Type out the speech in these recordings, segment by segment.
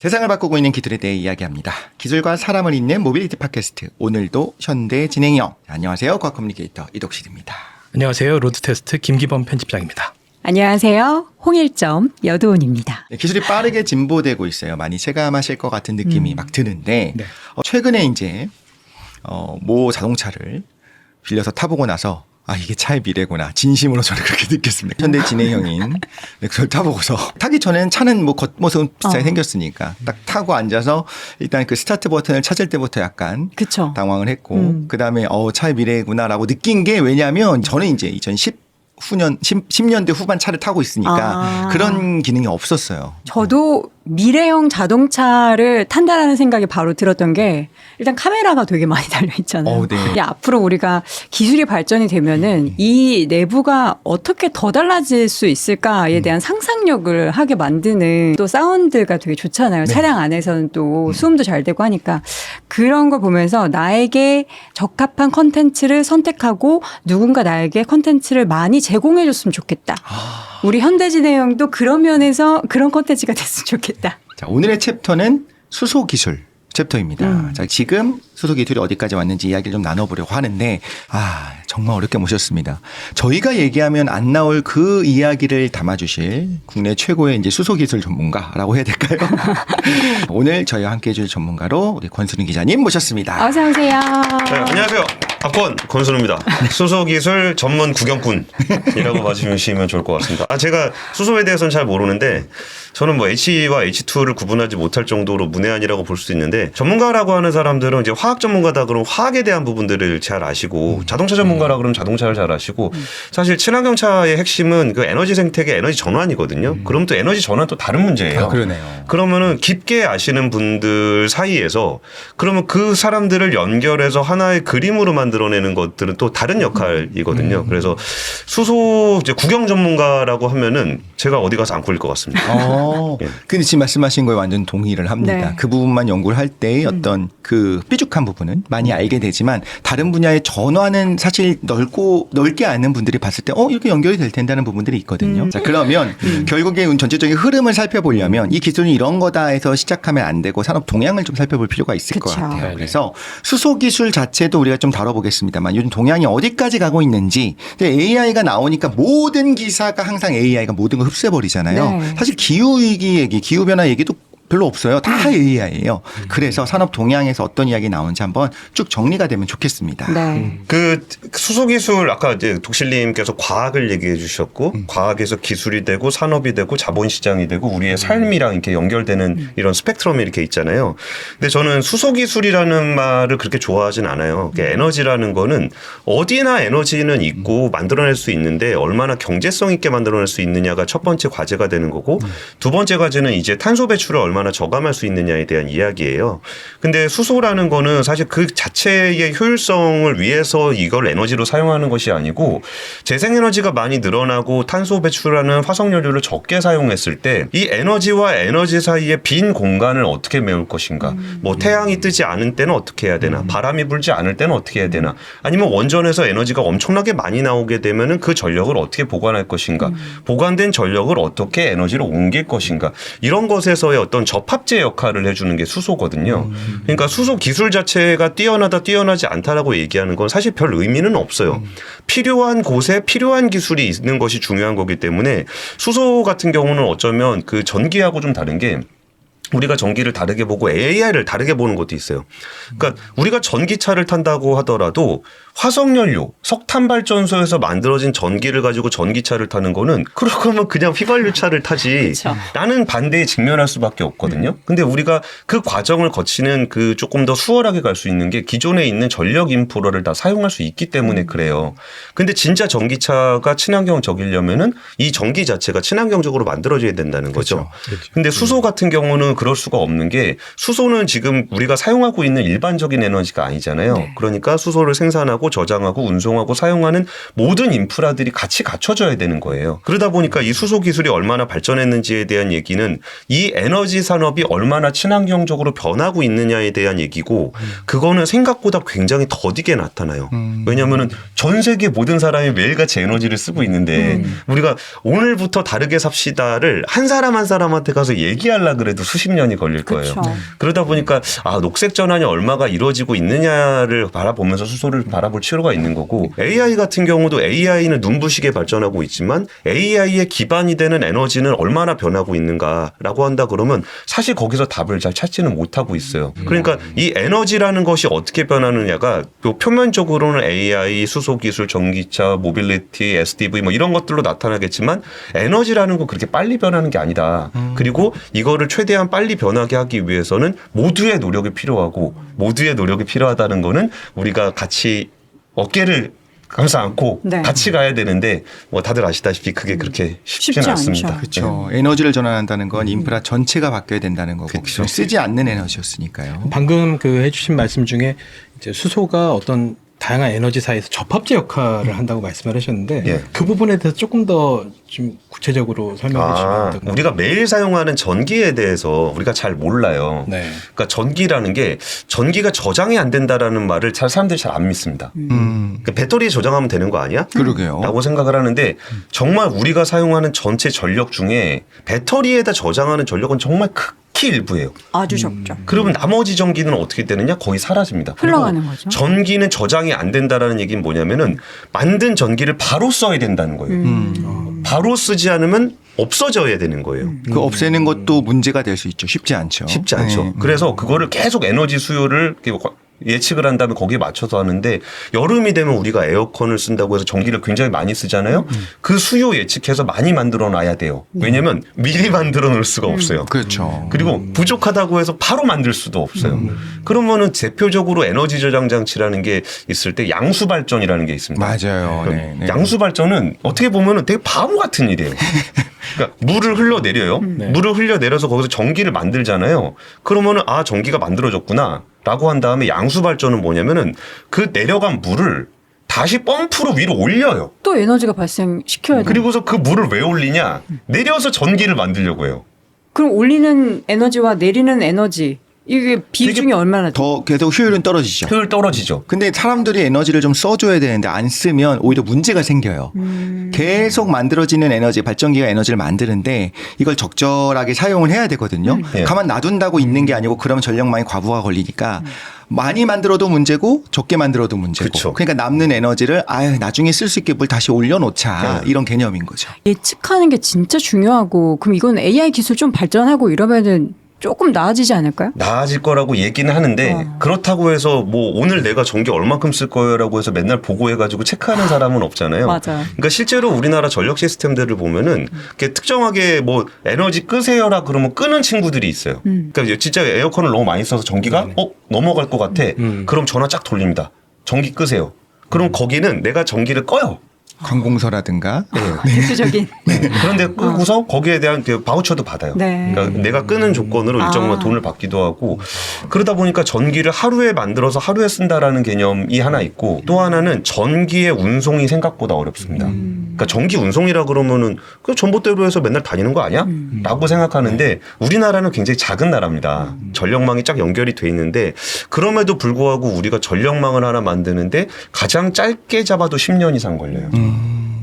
세상을 바꾸고 있는 기술에 대해 이야기합니다. 기술과 사람을 잇는 모빌리티 팟캐스트. 오늘도 현대 진행형. 안녕하세요. 과학 커뮤니케이터 이덕실입니다. 안녕하세요. 로드테스트 김기범 편집장입니다. 안녕하세요. 홍일점 여도은입니다. 네, 기술이 빠르게 진보되고 있어요. 많이 체감하실 것 같은 느낌이 막 드는데 네. 최근에 이제 모 자동차를 빌려서 타보고 나서 이게 차의 미래구나. 진심으로 저는 그렇게 느꼈습니다. 현대 진행형인 그걸 타보고서 타기 전엔 차는 뭐 겉모습은 비슷하게 생겼으니까 딱 타고 앉아서 일단 그 스타트 버튼을 찾을 때부터 약간 그쵸. 당황을 했고 그다음에 차의 미래구나라고 느낀 게 왜냐하면 저는 이제 10년대 후반 차를 타고 있으니까 그런 기능이 없었어요. 저도 미래형 자동차를 탄다라는 생각이 바로 들었던 게 일단 카메라가 되게 많이 달려있잖아요. 네. 이게 앞으로 우리가 기술이 발전이 되면은 이 내부가 어떻게 더 달라질 수 있을까에 대한 상상력을 하게 만드는 또 사운드가 되게 좋잖아요. 네. 차량 안에서는 또 수음도 잘 되고 하니까 그런 걸 보면서 나에게 적합한 컨텐츠를 선택하고 누군가 나에게 컨텐츠를 많이 제공해 줬으면 좋겠다. 우리 현대진행형도 그런 면에서 그런 컨텐츠가 됐으면 좋겠다. 자, 오늘의 챕터는 수소 기술 챕터입니다. 자, 지금 수소 기술이 어디까지 왔는지 이야기를 좀 나눠보려고 하는데 정말 어렵게 모셨습니다. 저희가 얘기하면 안 나올 그 이야기를 담아주실 국내 최고의 이제 수소 기술 전문가라고 해야 될까요? 오늘 저희와 함께해 줄 전문가로 우리 권순우 기자님 모셨습니다. 어서 오세요. 네, 안녕하세요. 박권 권순우입니다. 수소기술 전문 구경꾼이라고 봐주시면 좋을 것 같습니다. 제가 수소에 대해서는 잘 모르는데 저는 뭐 H와 H2를 구분하지 못할 정도로 문외한이라고 볼 수 있는데 전문가라고 하는 사람들은 이제 화학 전문가다 그러면 화학에 대한 부분들을 잘 아시고 자동차 전문가라 그러면 자동차를 잘 아시고 사실 친환경차의 핵심은 그 에너지 생태계 에너지 전환이거든요. 그럼 또 에너지 전환 또 다른 문제예요. 그러네요. 그러면은 깊게 아시는 분들 사이에서 그러면 그 사람들을 연결해서 하나의 그림으로 만들어내는 것들은 또 다른 역할이거든요. 그래서 수소 이제 구경 전문가라고 하면은 제가 어디 가서 안 꿀릴 것 같습니다. 근데 지금 말씀하신 거에 완전 동의를 합니다. 네. 그 부분만 연구를 할 때의 어떤 그 삐죽한 부분은 많이 알게 되지만 다른 분야의 전환은 사실 넓게 아는 분들이 봤을 때 이렇게 연결이 될 텐다는 부분들이 있거든요. 자, 그러면 결국에 전체적인 흐름을 살펴보려면 이 기술이 이런 거다 해서 시작하면 안 되고 산업 동향을 좀 살펴볼 필요가 있을 것 그쵸. 같아요. 네네. 그래서 수소 기술 자체도 우리가 좀 다뤄보겠습니다만 요즘 동향이 어디까지 가고 있는지 AI가 나오니까 모든 기사가 항상 AI가 모든 걸 흡수해버리잖아요. 네. 사실 기후위기 얘기, 기후변화 얘기도 별로 없어요. 다 AI예요. 그래서 산업 동향에서 어떤 이야기 나오는지 한번 쭉 정리가 되면 좋겠습니다. 네. 그 수소기술 아까 이제 독실님께서 과학을 얘기해 주셨고 과학에서 기술이 되고 산업이 되고 자본시장이 되고 우리의 삶이랑 이렇게 연결되는 이런 스펙트럼이 이렇게 있잖아요. 근데 저는 수소기술이라는 말을 그렇게 좋아하진 않아요. 에너지라는 거는 어디나 에너지는 있고 만들어낼 수 있는데 얼마나 경제성 있게 만들어낼 수 있느냐가 첫 번째 과제가 되는 거고 두 번째 과제는 이제 탄소 배출을 얼마나 저감할 수 있느냐에 대한 이야기예요. 근데 수소라는 거는 사실 그 자체의 효율성을 위해서 이걸 에너지로 사용하는 것이 아니고 재생에너지가 많이 늘어나고 탄소 배출하는 화석연료를 적게 사용했을 때 이 에너지와 에너지 사이의 빈 공간을 어떻게 메울 것인가. 뭐 태양이 뜨지 않은 때는 어떻게 해야 되나. 바람이 불지 않을 때는 어떻게 해야 되나. 아니면 원전에서 에너지가 엄청나게 많이 나오게 되면은 그 전력을 어떻게 보관할 것인가. 보관된 전력을 어떻게 에너지로 옮길 것인가. 이런 것에서의 어떤 접합제 역할을 해주는 게 수소거든요. 그러니까 수소 기술 자체가 뛰어나다 뛰어나지 않다라고 얘기하는 건 사실 별 의미는 없어요. 필요한 곳에 필요한 기술이 있는 것이 중요한 거기 때문에 수소 같은 경우는 어쩌면 그 전기하고 좀 다른 게 우리가 전기를 다르게 보고 AI를 다르게 보는 것도 있어요. 그러니까 우리가 전기차를 탄다고 하더라도 화석연료, 석탄발전소에서 만들어진 전기를 가지고 전기차를 타는 거는 그러면 그냥 휘발유차를 타지 라는 반대에 직면할 수밖에 없거든요. 근데 우리가 그 과정을 거치는 그 조금 더 수월하게 갈 수 있는 게 기존에 있는 전력 인프라를 다 사용할 수 있기 때문에 그래요. 근데 진짜 전기차가 친환경적이려면은 이 전기 자체가 친환경적으로 만들어져야 된다는 거죠. 근데 수소 같은 경우는 그럴 수가 없는 게 수소는 지금 우리가 사용하고 있는 일반적인 에너지가 아니잖아요. 네. 그러니까 수소를 생산하고 저장하고 운송하고 사용하는 모든 인프라들이 같이 갖춰져야 되는 거예요. 그러다 보니까 이 수소 기술이 얼마나 발전했는지에 대한 얘기는 이 에너지 산업이 얼마나 친환경적으로 변하고 있느냐에 대한 얘기고 그거는 생각보다 굉장히 더디게 나타나요. 왜냐하면 전 세계 모든 사람이 매일같이 에너지를 쓰고 있는데 우리가 오늘부터 다르게 삽시다를 한 사람 한 사람한테 가서 얘기하려고 그래도 수십 30년이 걸릴 거예요. 그렇죠. 그러다 보니까 녹색 전환이 얼마가 이루어지고 있느냐를 바라보면서 수소를 바라볼 필요가 있는 거고 AI 같은 경우도 AI는 눈부시게 발전하고 있지만 AI의 기반이 되는 에너지는 얼마나 변하고 있는가라고 한다 그러면 사실 거기서 답을 잘 찾지는 못하고 있어요. 그러니까 이 에너지라는 것이 어떻게 변하느냐가 표면적으로는 AI, 수소기술, 전기차, 모빌리티, SDV 뭐 이런 것들로 나타나겠지만 에너지라는 건 그렇게 빨리 변하는 게 아니다. 그리고 이거를 최대한 빨리 변하게 하기 위해서는 모두의 노력이 필요하고 모두의 노력이 필요하다는 거는 우리가 같이 어깨를 감싸 안고 네. 같이 가야 되는데 뭐 다들 아시다시피 그게 그렇게 쉽지는 쉽지 않습니다. 않죠. 그렇죠. 에너지를 전환한다는 건 인프라 전체가 바뀌어야 된다는 거고 그렇죠. 쓰지 않는 에너지였으니까요. 방금 그 해주신 말씀 중에 이제 수소가 어떤 다양한 에너지 사이에서 접합제 역할을 한다고 말씀을 하셨는데 예. 그 부분에 대해서 조금 더 좀 구체적으로 설명해 주시면 어떨까요? 우리가 매일 사용하는 전기에 대해서 우리가 잘 몰라요. 네. 그러니까 전기라는 게 전기가 저장이 안 된다라는 말을 사람들이 잘 안 믿습니다. 그러니까 배터리에 저장하면 되는 거 아니야? 그러게요. 라고 생각을 하는데 정말 우리가 사용하는 전체 전력 중에 배터리에다 저장하는 전력은 정말 극히 일부예요. 아주 적죠. 그러면 나머지 전기는 어떻게 되느냐? 거의 사라집니다. 흘러가는 그리고 거죠. 전기는 저장이 안 된다라는 얘기는 뭐냐면은 만든 전기를 바로 써야 된다는 거예요. 바로 쓰지 않으면 없어져야 되는 거예요. 그 없애는 것도 문제가 될 수 있죠. 쉽지 않죠. 쉽지 않죠. 네. 그래서 그거를 계속 에너지 수요를 예측을 한 다음에 거기에 맞춰서 하는데 여름이 되면 우리가 에어컨을 쓴다고 해서 전기를 굉장히 많이 쓰잖아요. 그 수요 예측해서 많이 만들어 놔야 돼요. 왜냐하면 미리 만들어 놓을 수가 없어요. 그렇죠. 그리고 부족하다고 해서 바로 만들 수도 없어요. 그러면은 대표적으로 에너지 저장 장치라는 게 있을 때 양수 발전이라는 게 있습니다. 맞아요. 네, 네. 양수 발전은 어떻게 보면은 되게 바보 같은 일이에요. 그러니까 물을 흘러내려요. 물을 흘려내려서 거기서 전기를 만들잖아요. 그러면은 전기가 만들어졌구나. 라고 한 다음에 양수 발전은 뭐냐면은 그 내려간 물을 다시 펌프로 위로 올려요. 또 에너지가 발생시켜야 돼요. 그리고서 그 물을 왜 올리냐? 내려서 전기를 만들려고 해요. 그럼 올리는 에너지와 내리는 에너지 이게 비중이 얼마나 더 계속 효율은 떨어지죠. 효율 떨어지죠. 근데 사람들이 에너지를 좀 써줘야 되는데 안 쓰면 오히려 문제가 생겨요. 계속 만들어지는 에너지, 발전기가 에너지를 만드는데 이걸 적절하게 사용을 해야 되거든요. 예. 가만 놔둔다고 있는 게 아니고 그러면 전력망이 과부하 걸리니까 많이 만들어도 문제고 적게 만들어도 문제고. 그쵸. 그러니까 남는 에너지를 나중에 쓸 수 있게 뭘 다시 올려놓자 네. 이런 개념인 거죠. 예측하는 게 진짜 중요하고 그럼 이건 AI 기술 좀 발전하고 이러면은 조금 나아지지 않을까요? 나아질 거라고 얘기는 하는데 그렇다고 해서 뭐 오늘 내가 전기 얼마큼 쓸 거예요라고 해서 맨날 보고해가지고 체크하는 사람은 없잖아요. 맞아요. 그러니까 실제로 우리나라 전력 시스템들을 보면은 이렇게 특정하게 뭐 에너지 끄세요라 그러면 끄는 친구들이 있어요. 그러니까 진짜 에어컨을 너무 많이 써서 전기가 넘어갈 것 같아. 그럼 전화 쫙 돌립니다. 전기 끄세요. 그럼 거기는 내가 전기를 꺼요. 관공서라든가. 대표적인. 그런데 끄고서 거기에 대한 그 바우처도 받아요. 네. 그러니까 내가 끄는 조건으로 일정만 돈을 받기도 하고 그러다 보니까 전기를 하루에 만들어서 하루에 쓴다라는 개념이 하나 있고 또 하나는 전기의 운송이 생각보다 어렵습니다. 그러니까 전기 운송이라 그러면은 그 전봇대로 해서 맨날 다니는 거 아니야? 라고 생각하는데 우리나라는 굉장히 작은 나라입니다. 전력망이 쫙 연결이 돼 있는데 그럼에도 불구하고 우리가 전력망을 하나 만드는데 가장 짧게 잡아도 10년 이상 걸려요.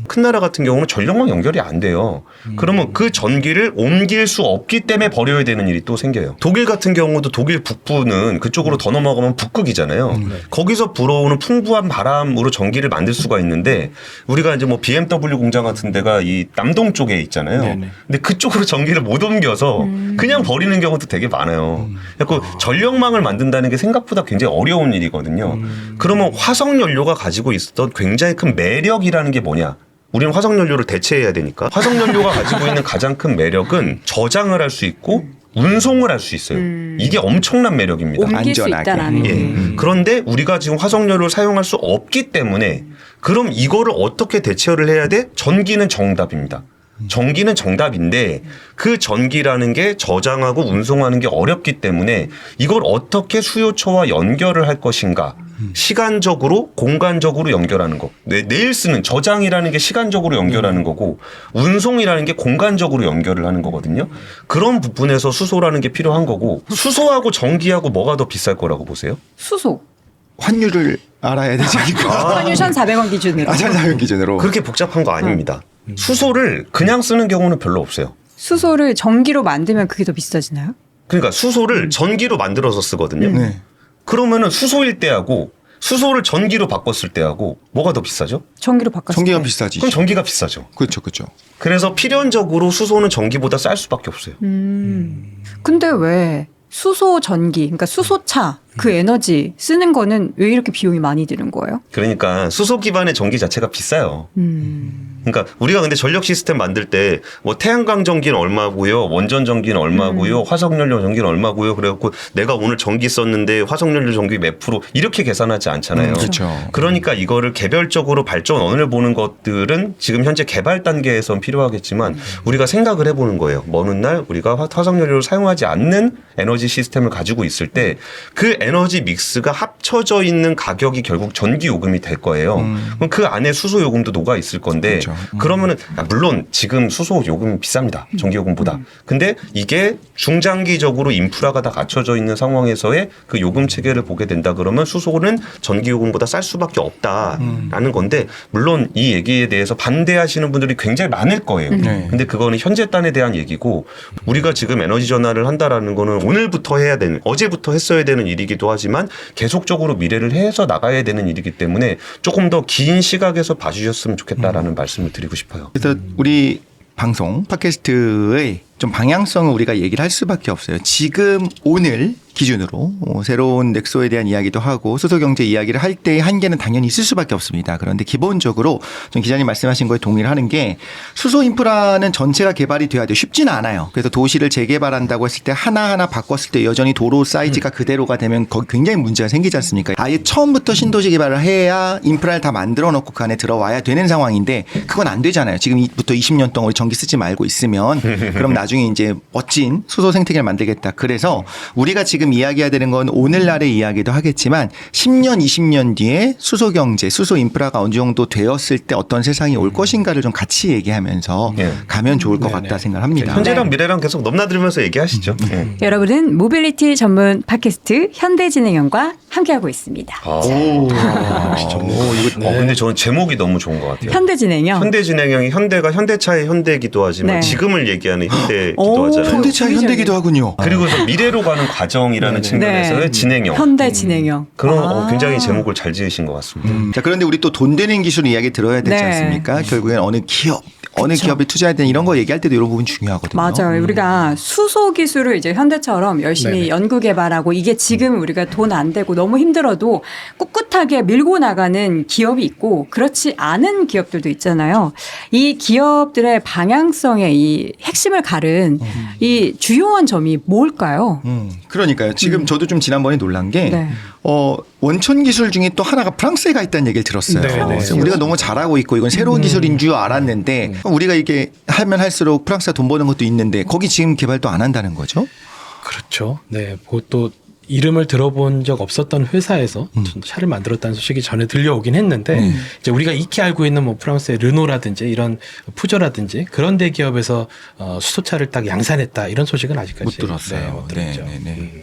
큰 나라 같은 경우는 전력망 연결이 안 돼요. 그러면 그 전기를 옮길 수 없기 때문에 버려야 되는 일이 또 생겨요. 독일 같은 경우도 독일 북부는 그쪽으로 더 넘어가면 북극이잖아요. 거기서 불어오는 풍부한 바람으로 전기를 만들 수가 있는데 우리가 이제 뭐 BMW 공장 같은 데가 이 남동 쪽에 있잖아요. 네네. 근데 그쪽으로 전기를 못 옮겨서 그냥 버리는 경우도 되게 많아요. 그래서 전력망을 만든다는 게 생각보다 굉장히 어려운 일이거든요. 그러면 화석연료가 가지고 있었던 굉장히 큰 매력이라는 게 뭐냐? 우리는 화석연료를 대체해야 되니까 화석연료가 가지고 있는 가장 큰 매력은 저장을 할 수 있고 운송을 할 수 있어요. 이게 엄청난 매력입니다. 옮길 수 안전하게. 있다라는 게. 그런데 우리가 지금 화석연료를 사용할 수 없기 때문에 그럼 이거를 어떻게 대체를 해야 돼? 전기는 정답입니다. 전기는 정답인데 그 전기라는 게 저장하고 운송하는 게 어렵기 때문에 이걸 어떻게 수요처와 연결을 할 것인가. 시간적으로 공간적으로 연결하는 거. 내일 쓰는 저장이라는 게 시간적으로 연결하는 거고 운송이라는 게 공간적으로 연결을 하는 거거든요. 그런 부분에서 수소라는 게 필요한 거고 수소하고 전기하고 뭐가 더 비쌀 거라고 보세요? 수소. 환율을 알아야 되지 않을까. 환율 1,400원 기준으로. 천사연 기준으로. 그렇게 복잡한 거 아닙니다. 수소를 그냥 쓰는 경우는 별로 없어요. 수소를 전기로 만들면 그게 더 비싸지나요? 그러니까 수소를 전기로 만들어서 쓰거든요. 네. 그러면은 수소일 때하고 수소를 전기로 바꿨을 때하고 뭐가 더 비싸죠? 전기로 바꿨을 전기가 때. 비싸지. 그럼 전기가 비싸죠. 그렇죠, 그렇죠. 그래서 필연적으로 수소는 전기보다 쌀 수밖에 없어요. 근데 왜 수소 전기, 그러니까 수소차 그 에너지 쓰는 거는 왜 이렇게 비용이 많이 드는 거예요? 그러니까 수소 기반의 전기 자체가 비싸요. 그러니까 우리가 근데 전력 시스템 만들 때 뭐 태양광 전기는 얼마고요, 원전 전기는 얼마고요, 화석연료 전기는 얼마고요. 그래갖고 내가 오늘 전기 썼는데 화석연료 전기 몇 프로 이렇게 계산하지 않잖아요. 그렇죠. 그러니까 이거를 개별적으로 발전원을 보는 것들은 지금 현재 개발 단계에선 필요하겠지만 우리가 생각을 해보는 거예요. 먼 훗날 우리가 화석연료를 사용하지 않는 에너지 시스템을 가지고 있을 때 그 에너지 믹스가 합쳐져 있는 가격이 결국 전기 요금이 될 거예요. 그럼 그 안에 수소 요금도 녹아 있을 건데 그렇죠. 그러면은 물론 지금 수소 요금이 비쌉니다. 전기 요금보다. 근데 이게 중장기적으로 인프라가 다 갖춰져 있는 상황에서의 그 요금 체계를 보게 된다 그러면 수소는 전기 요금보다 쌀 수밖에 없다라는 건데 물론 이 얘기에 대해서 반대하시는 분들이 굉장히 많을 거예요. 네. 근데 그거는 현재 단에 대한 얘기고 우리가 지금 에너지 전환을 한다라는 거는 오늘부터 해야 되는 어제부터 했어야 되는 일이기도 하지만 계속적으로 미래를 해서 나가야 되는 일이기 때문에 조금 더 긴 시각에서 봐주셨으면 좋겠다라는 말씀을 드리고 싶어요. 그래서 우리 방송 팟캐스트의 좀 방향성을 우리가 얘기를 할 수밖에 없어요. 지금 오늘 기준으로 새로운 넥소에 대한 이야기도 하고 수소경제 이야기를 할 때의 한계는 당연히 있을 수밖에 없습니다. 그런데 기본적으로 전 기자님 말씀하신 거에 동의를 하는 게 수소 인프라는 전체가 개발이 돼야 돼요. 쉽지는 않아요. 그래서 도시를 재개발한다고 했을 때 하나하나 바꿨을 때 여전히 도로 사이즈가 그대로가 되면 거기 굉장히 문제가 생기지 않습니까? 아예 처음부터 신도시 개발을 해야 인프라를 다 만들어 놓고 그 안에 들어와야 되는 상황인데 그건 안 되잖아요. 지금부터 20년 동안 우리 전기 쓰지 말고 있으면 그럼 나중에 이제 멋진 수소 생태계를 만들겠다. 그래서 우리가 지금 이야기해야 되는 건 오늘날의 이야기도 하겠지만 10년, 20년 뒤에 수소 경제, 수소 인프라가 어느 정도 되었을 때 어떤 세상이 올 것인가를 좀 같이 얘기하면서 네. 가면 좋을 것 같다 생각합니다. 현재랑 미래랑 계속 넘나들면서 얘기하시죠. 여러분은 모빌리티 전문 팟캐스트 현대진행형과 함께하고 있습니다. 근데 저는 제목이 너무 좋은 것 같아요. 현대진행형. 현대진행형이 현대가 현대차의 현대기도 하지만 네. 지금을 얘기하는 현대기도 오, 하잖아요. 현대차 현대기도 하군요. 그리고서 미래로 가는 과정이라는 측면에서의 네. 진행형. 현대진행형. 그런 굉장히 제목을 잘 지으신 것 같습니다. 자, 그런데 우리 또 돈 되는 기술 이야기 들어야 되지 네. 않습니까? 결국엔 어느 기업, 어느 그쵸. 기업에 투자해야 되는 이런 거 얘기할 때도 이런 부분 중요하거든요. 맞아요. 우리가 수소 기술을 이제 현대처럼 열심히 네네. 연구 개발하고 이게 지금 우리가 돈 안 되고 너무 힘들어도 꿋꿋하게 밀고 나가는 기업이 있고 그렇지 않은 기업들도 있잖아요. 이 기업들의 방향성의 이 핵심을 가른 이 주요한 점이 뭘까요? 그러니까요. 지금 저도 좀 지난번에 놀란 게 네. 원천 기술 중에 또 하나가 프랑스에 가 있다는 얘기를 들었어요. 네, 네. 그래서 우리가 너무 잘하고 있고 이건 새로운 기술인 줄 알았는데 우리가 이게 하면 할수록 프랑스가 돈 버는 것도 있는데 거기 지금 개발도 안 한다는 거죠? 그렇죠. 네, 그것도 이름을 들어본 적 없었던 회사에서 차를 만들었다는 소식이 전에 들려오긴 했는데 이제 우리가 익히 알고 있는 뭐 프랑스의 르노라든지 이런 푸조라든지 그런 대기업에서 수소차를 딱 양산했다 이런 소식은 아직까지 못 들었어요. 네, 못 들었죠.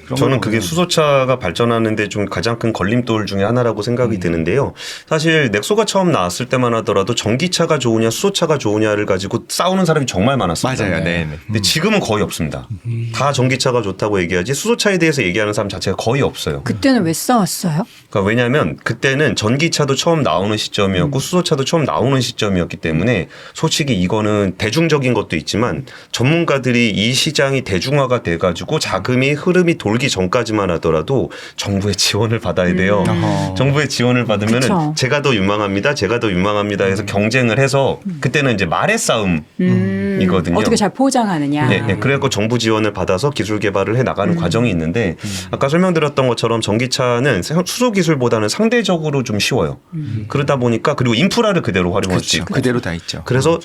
그런 저는 거 그게 보면 수소차가 발전하는데 좀 가장 큰 걸림돌 중에 하나라고 생각이 드는데요. 사실 넥소가 처음 나왔을 때만 하더라도 전기차가 좋으냐 수소차가 좋으냐를 가지고 싸우는 사람이 정말 많았습니다. 맞아요. 네. 근데 지금은 거의 없습니다. 다 전기차가 좋다고 얘기하지 수소차에 대해서 얘기하는 사람 자체가 거의 없어요. 그때는 왜 싸웠어요? 그러니까 왜냐하면 그때는 전기차도 처음 나오는 시점이었고 수소차도 처음 나오는 시점이었기 때문에 솔직히 이거는 대중적인 것도 있지만 전문가들이 이 시장이 대중화가 돼가지고 자금이 흐름이 돌기 전까지만 하더라도 정부의 지원을 받아야 돼요. 정부의 지원을 받으면은 그쵸. 제가 더 유망합니다. 제가 더 유망합니다 해서 경쟁을 해서 그때는 이제 말의 싸움이거든요. 어떻게 잘 포장하느냐. 네, 네. 그래서 정부 지원을 받아서 기술 개발을 해 나가는 과정이 있는데 아까 설명드렸던 것처럼 전기차는 수소 기술보다는 상대적으로 좀 쉬워요. 그러다 보니까 그리고 인프라를 그대로 활용할 수 그렇죠. 있고. 그대로 다 있죠. 그래서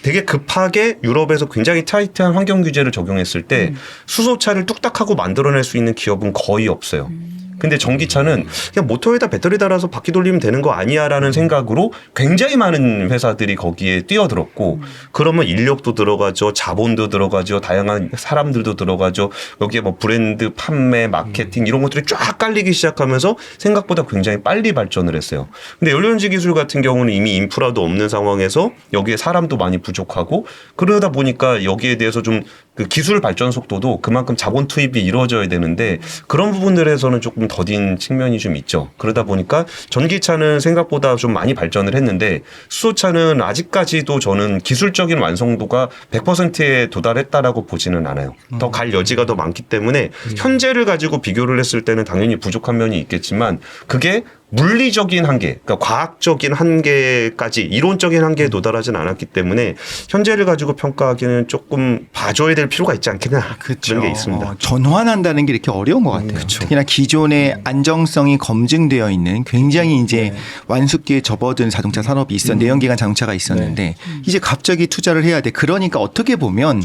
되게 급하게 유럽에서 굉장히 타이트한 환경 규제를 적용했을 때 수소차를 뚝딱하고 만들어낼 수 있는 기업은 거의 없어요. 근데 전기차는 그냥 모터에다 배터리 달아서 바퀴 돌리면 되는 거 아니야라는 생각으로 굉장히 많은 회사들이 거기에 뛰어들었고 그러면 인력도 들어가죠. 자본도 들어가죠. 다양한 사람들도 들어가죠. 여기에 뭐 브랜드, 판매, 마케팅 이런 것들이 쫙 깔리기 시작하면서 생각보다 굉장히 빨리 발전을 했어요. 근데 연료전지 기술 같은 경우는 이미 인프라도 없는 상황에서 여기에 사람도 많이 부족하고 그러다 보니까 여기에 대해서 좀 그 기술 발전 속도도 그만큼 자본 투입이 이루어져야 되는데 그런 부분들에서는 조금 더딘 측면이 좀 있죠. 그러다 보니까 전기차는 생각보다 좀 많이 발전을 했는데 수소차는 아직까지도 저는 기술적인 완성도가 100%에 도달했다라고 보지는 않아요. 더 갈 여지가 더 많기 때문에 현재를 가지고 비교를 했을 때는 당연히 부족한 면이 있겠지만 그게 물리적인 한계, 그러니까 과학적인 한계까지 이론적인 한계에 도달하진 않았기 때문에 현재를 가지고 평가하기는 조금 봐줘야 될 필요가 있지 않겠나 그런 게 있습니다. 전환한다는 게 이렇게 어려운 것 같아요. 특히나 기존의 안정성이 검증되어 있는 굉장히 이제 완숙기에 접어든 자동차 산업이 내연기관 자동차가 있었는데 이제 갑자기 투자를 해야 돼. 그러니까 어떻게 보면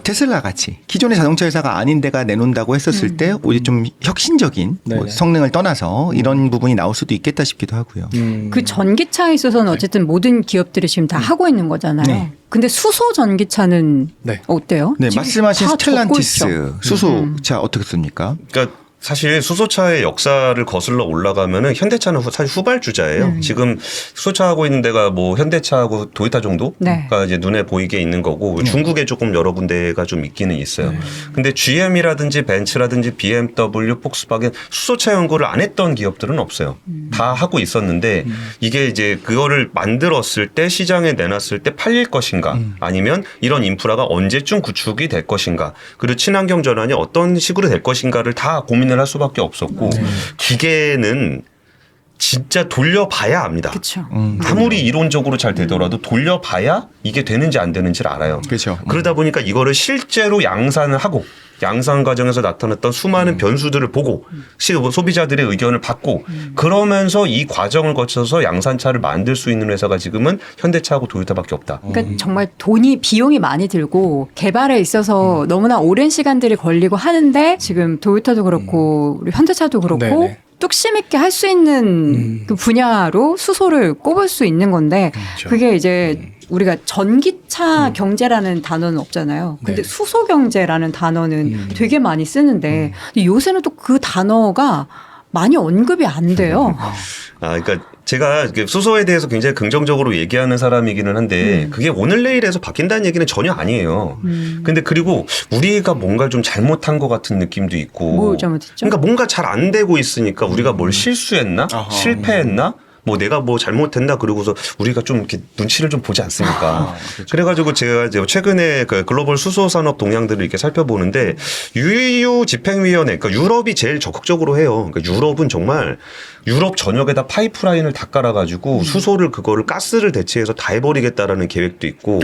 테슬라 같이 기존의 자동차 회사가 아닌 데가 내놓는다고 했었을 때 오히려 좀 혁신적인 뭐 성능을 떠나서 이런 부분이 나올 수도 있겠다 싶기도 하고요. 그 전기차에 있어서는 어쨌든 모든 기업들이 지금 다 하고 있는 거잖아요. 네. 근데 수소 전기차는 네. 어때요? 네, 지금 말씀하신 다 스텔란티스 적고 있죠. 수소차 어떻게 씁니까? 그러니까 사실 수소차의 역사를 거슬러 올라가면은 현대차는 사실 후발주자예요. 지금 수소차하고 있는 데가 뭐 현대차하고 도요타 정도가 네. 이제 눈에 보이게 있는 거고 중국에 조금 여러 군데가 좀 있기는 있어요. 근데 GM이라든지 벤츠라든지 BMW, 폭스바겐 수소차 연구를 안 했던 기업들은 없어요. 다 하고 있었는데 이게 이제 그거를 만들었을 때 시장에 내놨을 때 팔릴 것인가 아니면 이런 인프라가 언제쯤 구축이 될 것인가 그리고 친환경 전환이 어떤 식으로 될 것인가를 다 고민을 할 수밖에 없었고 기계는 진짜 돌려봐야 압니다. 그렇죠. 아무리 이론적으로 잘 되더라도 돌려봐야 이게 되는지 안 되는지를 알아요. 그렇죠. 그러다 보니까 이거를 실제로 양산을 하고 양산 과정에서 나타났던 수많은 변수들을 보고 소비자들의 의견을 받고 그러면서 이 과정을 거쳐서 양산차를 만들 수 있는 회사가 지금은 현대차하고 도요타밖에 없다. 그러니까 정말 비용이 많이 들고 개발에 있어서 너무나 오랜 시간들이 걸리고 하는데 지금 도요타도 그렇고 우리 현대차도 그렇고 네네. 뚝심 있게 할 수 있는 그 분야로 수소를 꼽을 수 있는 건데 그렇죠. 그게 이제 우리가 전기차 경제라는 단어는 없잖아요. 근데 네. 수소 경제라는 단어는 되게 많이 쓰는데 근데 요새는 또 그 단어가 많이 언급이 안 돼요. 그러니까 제가 수소에 대해서 굉장히 긍정적으로 얘기하는 사람이기는 한데 그게 오늘 내일에서 바뀐다는 얘기는 전혀 아니에요. 근데 그리고 우리가 뭔가 좀 잘못한 것 같은 느낌도 있고. 뭘 잘못했죠? 그러니까 뭔가 잘 안 되고 있으니까 우리가 뭘 실수했나? 실패했나? 뭐 내가 뭐 잘못했나 그러고서 우리가 좀 이렇게 눈치를 좀 보지 않습니까? 그래가지고 제가 이제 최근에 그 글로벌 수소 산업 동향들을 이렇게 살펴보는데 EU 집행위원회, 그러니까 유럽이 제일 적극적으로 해요. 그러니까 유럽은 정말 유럽 전역에다 파이프라인을 다 깔아가지고 수소를 그거를 가스를 대체해서 다 해버리겠다라는 계획도 있고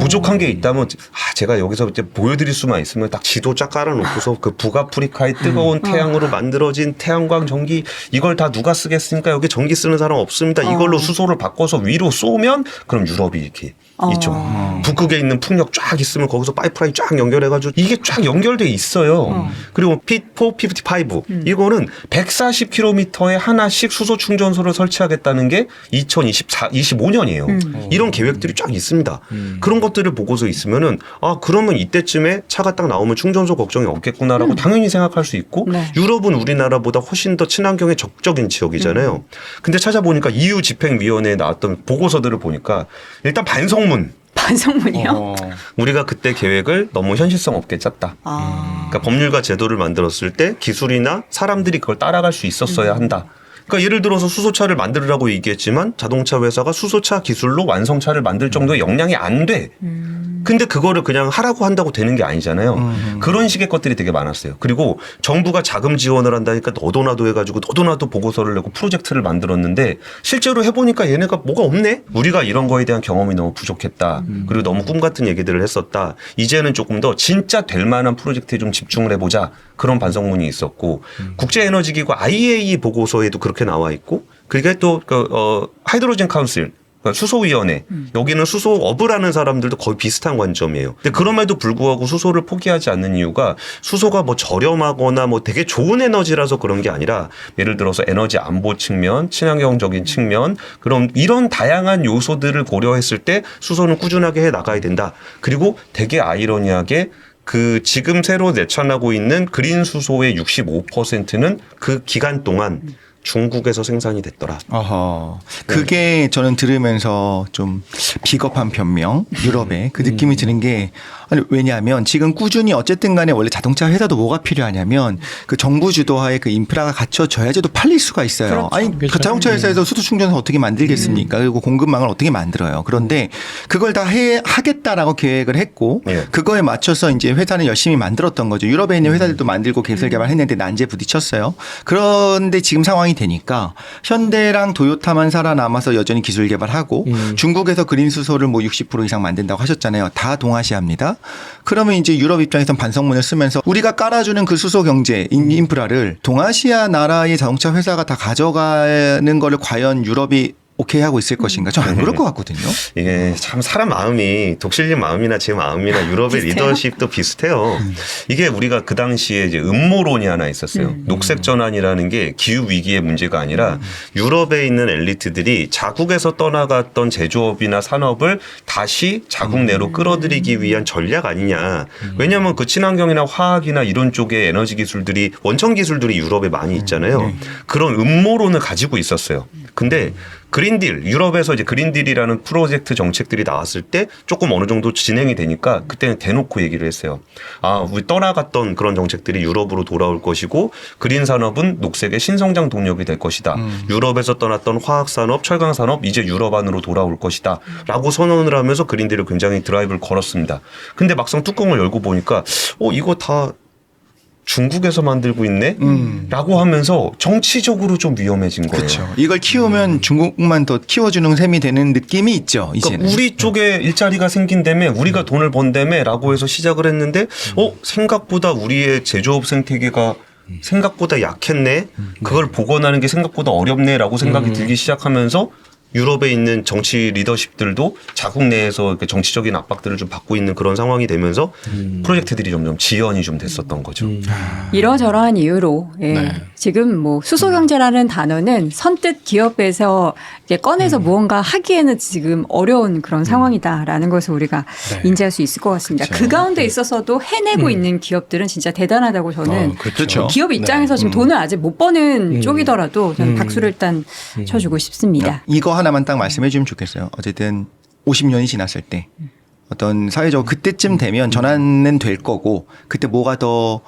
부족한 게 있다면 제가 여기서 이제 보여드릴 수만 있으면 딱 지도 쫙 깔아놓고서 그 북아프리카의 뜨거운 태양으로 만들어진 태양광 전기 이걸 다 누가 쓰겠습니까? 여기 전기 쓰는 사람 없습니다. 이걸로 수소를 바꿔서 위로 쏘면 그럼 유럽이 이렇게 있죠. 북극에 있는 풍력 쫙 있으면 거기서 파이프라인 쫙 연결해가지고 이게 쫙 연결돼 있어요. 그리고 P455 이거는 140km에 하나씩 수소 충전소를 설치하겠다는 게 2025년이에요. 이런 계획들이 쫙 있습니다. 그런 것들을 보고서 있으면은 그러면 이때쯤에 차가 딱 나오면 충전소 걱정이 없겠구나라고 당연히 생각할 수 있고 네. 유럽은 우리나라보다 훨씬 더 친환경에 적극적인 지역이잖아요. 근데 찾아보니까 EU 집행위원회에 나왔던 보고서들을 보니까 일단 반성문이요? 우리가 그때 계획을 너무 현실성 없게 짰다. 그러니까 법률과 제도를 만들었을 때 기술이나 사람들이 그걸 따라갈 수 있었어야 한다. 그러니까 예를 들어서 수소차를 만들으라고 얘기했지만 자동차 회사가 수소차 기술로 완성차를 만들 정도의 역량이 안 돼. 근데 그거를 그냥 하라고 한다고 되는 게 아니잖아요. 그런 식의 것들이 되게 많았어요. 그리고 정부가 자금 지원을 한다니까 너도나도 해가지고 너도나도 보고서를 내고 프로젝트를 만들었는데 실제로 해보니까 얘네가 뭐가 없네? 우리가 이런 거에 대한 경험이 너무 부족했다. 그리고 너무 꿈 같은 얘기들을 했었다. 이제는 조금 더 진짜 될 만한 프로젝트에 좀 집중을 해보자. 그런 반성문이 있었고 국제에너지기구 IEA 보고서에도 그렇게 나와 있고 그게 또 하이드로젠 카운슬 그러니까 수소위원회 여기는 수소업을 하는 사람들도 거의 비슷한 관점이에요. 근데 그럼에도 불구하고 수소를 포기하지 않는 이유가 수소가 뭐 저렴하거나 뭐 되게 좋은 에너지라서 그런 게 아니라 예를 들어서 에너지 안보 측면, 친환경적인 측면 그런 이런 다양한 요소들을 고려했을 때 수소는 꾸준하게 해 나가야 된다. 그리고 되게 아이러니하게 그 지금 새로 내천하고 있는 그린 수소의 65%는 그 기간 동안 중국에서 생산이 됐더라. 어허. 그게 저는 들으면서 좀 비겁한 변명, 유럽에 그 느낌이 드는 게, 아니, 왜냐하면 지금 꾸준히 어쨌든 간에 원래 자동차 회사도 뭐가 필요하냐면 그 정부 주도하에 그 인프라가 갖춰져야지 또 팔릴 수가 있어요. 그렇죠. 아니, 그 그렇죠. 자동차 회사에서 수도 충전소 어떻게 만들겠습니까? 그리고 공급망을 어떻게 만들어요. 그런데 그걸 다 하겠다라고 계획을 했고 예. 그거에 맞춰서 이제 회사는 열심히 만들었던 거죠. 유럽에 있는 회사들도 만들고 개설 개발했는데 난제에 부딪혔어요. 그런데 지금 상황이 되니까 현대랑 도요타만 살아남아서 여전히 기술 개발하고 중국에서 그린 수소를 뭐 60% 이상 만든다고 하셨잖아요. 다 동아시아입니다. 그러면 이제 유럽 입장에서는 반성문을 쓰면서 우리가 깔아주는 그 수소 경제 인프라를 동아시아 나라의 자동차 회사가 다 가져가는 거를 과연 유럽이 오케이 하고 있을 것인가? 저는 안 그럴 것 같거든요. 이게 참 사람 마음이 독실님 마음이나 제 마음이나 유럽의 비슷해요? 리더십도 비슷해요. 이게 우리가 그 당시에 이제 음모론이 하나 있었어요. 녹색 전환이라는 게 기후 위기의 문제가 아니라 유럽에 있는 엘리트들이 자국에서 떠나갔던 제조업이나 산업을 다시 자국 내로 끌어들이기 위한 전략 아니냐. 왜냐하면 그 친환경이나 화학이나 이런 쪽의 에너지 기술들이 원천 기술들이 유럽에 많이 있잖아요. 그런 음모론을 가지고 있었어요. 근데 그린딜, 유럽에서 이제 그린딜이라는 프로젝트 정책들이 나왔을 때 조금 어느 정도 진행이 되니까 그때는 대놓고 얘기를 했어요. 아, 우리 떠나갔던 그런 정책들이 유럽으로 돌아올 것이고 그린 산업은 녹색의 신성장 동력이 될 것이다. 유럽에서 떠났던 화학 산업, 철강 산업 이제 유럽 안으로 돌아올 것이다. 라고 선언을 하면서 그린딜을 굉장히 드라이브를 걸었습니다. 근데 막상 뚜껑을 열고 보니까 이거 다 중국에서 만들고 있네? 라고 하면서 정치적으로 좀 위험해진 거예요. 그렇죠. 이걸 키우면 중국만 더 키워주는 셈이 되는 느낌이 있죠. 이제는. 그러니까 우리 쪽에 일자리가 생긴다며 우리가 돈을 번다며 라고 해서 시작을 했는데 생각보다 우리의 제조업 생태계가 생각보다 약했네. 그걸 복원하는 게 생각보다 어렵네 라고 생각이 들기 시작하면서 유럽에 있는 정치 리더십들도 자국 내에서 이렇게 정치적인 압박들을 좀 받고 있는 그런 상황이 되면서 프로젝트들이 점점 지연이 좀 됐었던 거죠. 이러저러한 이유로 네. 지금 뭐 수소 경제라는 단어는 선뜻 기업에서 이제 꺼내서 무언가 하기에는 지금 어려운 그런 상황이다라는 것을 우리가 네. 인지할 수 있을 것 같습니다. 그 가운데 있어서도 해내고 있는 기업들은 진짜 대단하다고 저는 그렇죠. 기업 입장에서 지금 돈을 아직 못 버는 쪽이더라도 저는 박수를 일단 쳐주고 싶습니다. 이거 하나만 딱 말씀해 주면 좋겠어요. 어쨌든 50년이 지났을 때 어떤 사회적으로 그때쯤 되면 전환은 될 거고 그때 뭐가 더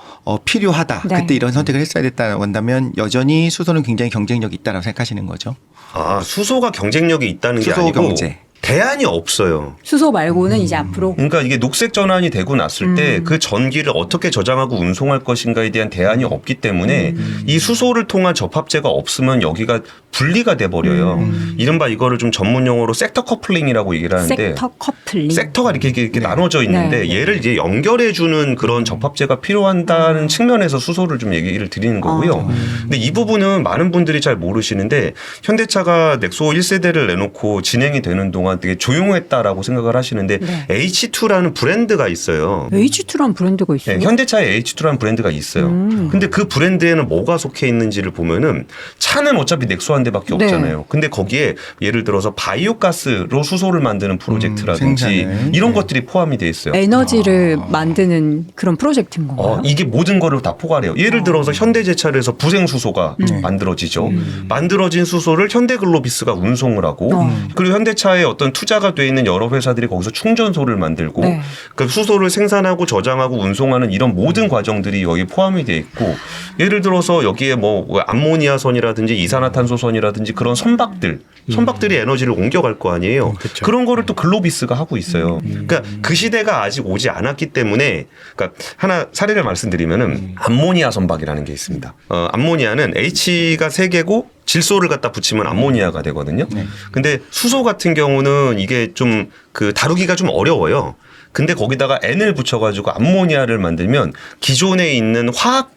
필요하다. 네. 그때 이런 선택을 했어야 됐다고 한다면 여전히 수소는 굉장히 경쟁력이 있다고 생각하시는 거죠. 아, 수소가 경쟁력이 있다는 게 수소 아니고 경제. 대안이 없어요. 수소 말고는 이제 앞으로 그러니까 이게 녹색 전환이 되고 났을 때 그 전기를 어떻게 저장하고 운송할 것인가에 대한 대안이 없기 때문에 이 수소를 통한 접합제가 없으면 여기가 분리가 돼 버려요. 이른바 이거를 좀 전문 용어로 섹터 커플링이라고 얘기를 하는데 섹터 커플링. 섹터가 이렇게 나눠져 있는데 네. 얘를 이제 연결해 주는 그런 접합제가 필요한다는 측면에서 수소를 좀 얘기를 드리는 거고요. 근데 이 부분은 많은 분들이 잘 모르시는데 현대차가 넥소 1세대를 내놓고 진행이 되는 동안 되게 조용했다라고 생각을 하시는데 네. H2라는 브랜드가 있어요. H2라는 브랜드가 있어요. 네, 현대차에 H2라는 브랜드가 있어요. 근데 그 브랜드에는 뭐가 속해 있는지를 보면은 차는 어차피 넥소 한 대밖에 네. 없잖아요. 근데 거기에 예를 들어서 바이오가스로 수소를 만드는 프로젝트라든지 생산을. 이런 것들이 포함이 돼 있어요. 에너지를 만드는 그런 프로젝트인 건가요? 이게 모든 거를 다 포괄해요. 예를 들어서 현대제차에서 부생수소가 만들어지죠. 만들어진 수소를 현대글로비스가 운송을 하고 그리고 현대차에 어떤 투자가 돼 있는 여러 회사들이 거기서 충전소를 만들고 네. 그 수소를 생산하고 저장하고 운송하는 이런 모든 과정들이 여기 포함이 돼 있고 예를 들어서 여기에 뭐 암모니아선이라든지 이산화탄소선이라든지 그런 선박들이 에너지를 옮겨갈 거 아니에요. 그쵸. 그런 거를 또 글로비스가 하고 있어요. 그러니까 그 시대가 아직 오지 않았기 때문에 그러니까 하나 사례를 말씀드리면은 암모니아 선박이라는 게 있습니다. 암모니아는 H가 3개고 질소를 갖다 붙이면 암모니아가 되거든요. 근데 수소 같은 경우는 이게 좀 그 다루기가 좀 어려워요. 근데 거기다가 N을 붙여가지고 암모니아를 만들면 기존에 있는 화학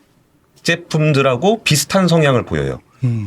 제품들하고 비슷한 성향을 보여요.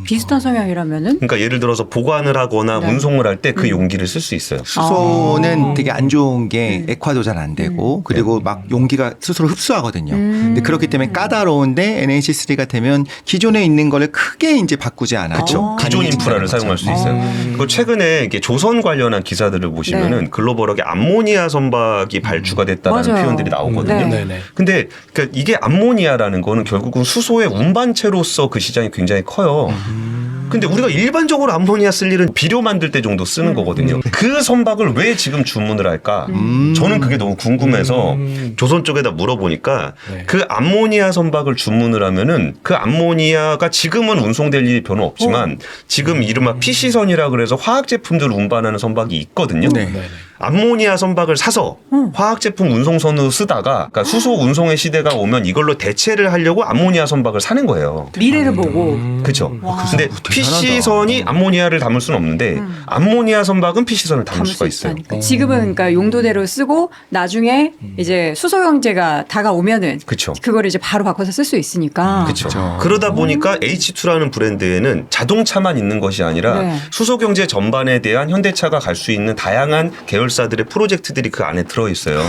비슷한 성향이라면은 그러니까 예를 들어서 보관을 하거나 네. 운송을 할 때 그 용기를 쓸 수 있어요. 수소는 되게 안 좋은 게 액화도 잘 안 되고 그리고 막 용기가 스스로 흡수하거든요. 근데 그렇기 때문에 까다로운데 NH3가 되면 기존에 있는 거를 크게 이제 바꾸지 않아요. 그렇죠. 기존 인프라를 사용할 수 있어요. 그리고 최근에 이게 조선 관련한 기사들을 보시면은 네. 글로벌하게 암모니아 선박이 발주가 됐다는 맞아요. 표현들이 나오거든요. 네. 네네. 근데 그러니까 이게 암모니아라는 거는 결국은 수소의 운반체로서 그 시장이 굉장히 커요. 거예요. 근데 우리가 일반적으로 암모니아 쓸 일은 비료 만들 때 정도 쓰는 거거든요. 그 선박을 왜 지금 주문을 할까? 저는 그게 너무 궁금해서 조선 쪽에다 물어보니까 네. 그 암모니아 선박을 주문을 하면은 그 암모니아가 지금은 운송될 일이 별로 없지만 지금 이른바 PC선이라 그래서 화학 제품들을 운반하는 선박이 있거든요. 네. 네. 암모니아 선박을 사서 화학 제품 운송선으로 쓰다가 그러니까 수소 운송의 시대가 오면 이걸로 대체를 하려고 암모니아 선박을 사는 거예요. 미래를 보고. 그렇죠. 와. 근데 대단하다. PC선이 암모니아를 담을 수는 없는데 암모니아 선박은 PC선을 담을 수가 있어요. 있다니까. 지금은 그러니까 용도대로 쓰고 나중에 이제 수소 경제가 다가오면은 그렇죠. 그걸 이제 바로 바꿔서 쓸 수 있으니까. 그렇죠. 그러다 보니까 H2라는 브랜드에는 자동차만 있는 것이 아니라 네. 수소 경제 전반에 대한 현대차가 갈 수 있는 다양한 계열사들의 프로젝트들이 그 안에 들어 있어요.